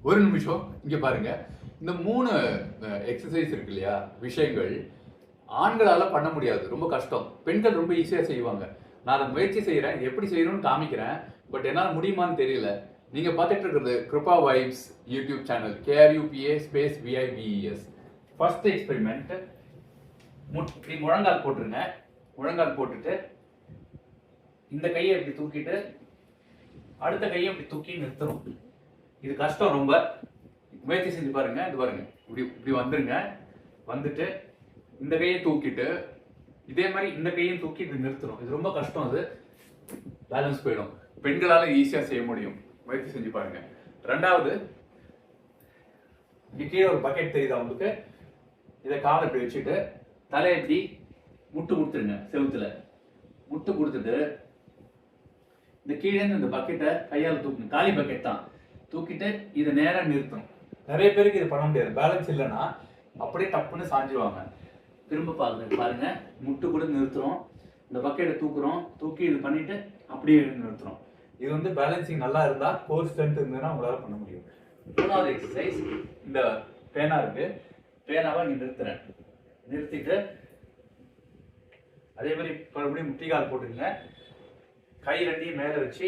ஒரு நிமிஷம் இங்க பாருங்க. இந்த 3 எக்ஸசைஸ் இருக்கு இல்லையா, விஷயங்கள் ஆண்களால பண்ண முடியாது, ரொம்ப கஷ்டம். பெண்கள் ரொம்ப ஈஸியா செய்வாங்க. நான் அதை முயற்சி செய்யறேன், எப்படி செய்யணும்னு காமிக்கிறேன். பட் என்னால முடியுமான்னு தெரியல. நீங்க பார்த்துட்டு இருக்கிறது Krupa vibes YouTube channel, KRUPA space VIVES. First experiment, முழங்கால் போட்டுருங்க. முழங்கால் போட்டுட்டு இந்த கையை இப்படி தூக்கிட்டு அடுத்த கையை இப்படி தூக்கி நிறுத்தணும். இது கஷ்டம் ரொம்ப, முயற்சி செஞ்சு பாருங்க. இது பாருங்க, இப்படி இப்படி வந்துருங்க. வந்துட்டு இந்த கையை தூக்கிட்டு இதே மாதிரி இந்த கையும் தூக்கி இது நிறுத்தணும். இது ரொம்ப கஷ்டம், அது பேலன்ஸ் போயிடும். பெண்களால ஈஸியா செய்ய முடியும், முயற்சி செஞ்சு பாருங்க. ரெண்டாவது, இங்க கீழே ஒரு பக்கெட் தெரியுதா உங்களுக்கு? இதை காலை இப்படி வச்சுட்டு தலையை இப்படி முட்டு கொடுத்துருங்க. செவுத்துல முட்டு கொடுத்துட்டு இந்த கீழே இந்த பக்கெட்டை கையால் தூக்கணும். காலி பக்கெட் தான். தூக்கிட்டு இதை நேரா நிறுத்தணும். நிறைய பேருக்கு இது பண்ண முடியாது, பேலன்ஸ் இல்லைன்னா அப்படியே டப்புன்னு சாஞ்சிருவாங்க. திரும்ப பாருங்க, முட்டு கூட நிறுத்துறோம், இந்த பக்கெட்டை தூக்குறோம், தூக்கி இது பண்ணிட்டு அப்படியே நிறுத்துறோம். இது வந்து பேலன்சிங் நல்லா இருந்தா, கோர் ஸ்ட்ரென்த் இருந்ததுன்னா உங்களால பண்ண முடியும். மூணாவது எக்ஸசைஸ், இந்த பேனா இருக்கு, பேனாவை இங்க நிறுத்துறேன். நிறுத்திட்டு அதே மாதிரி மறுபடியும் முட்டிக்கால் போட்டுங்க. கை ரெண்டையும் மேல வச்சு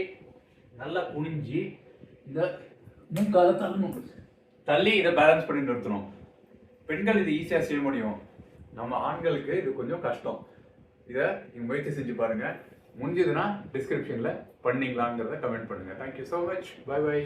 நல்லா குனிஞ்சி இந்த மூக்கால தள்ளணும். தள்ளி இதை பேலன்ஸ் பண்ணி நிறுத்தணும். பெண்கள் இது ஈஸியா செய்ய முடியும், நம்ம ஆண்களுக்கு இது கொஞ்சம் கஷ்டம். இதை நீங்க முயற்சி செஞ்சு பாருங்க. முடிஞ்சதுன்னா டிஸ்கிரிப்ஷன்ல பண்ணீங்களாங்கிறத கமெண்ட் பண்ணுங்க. Thank you so much. Bye by.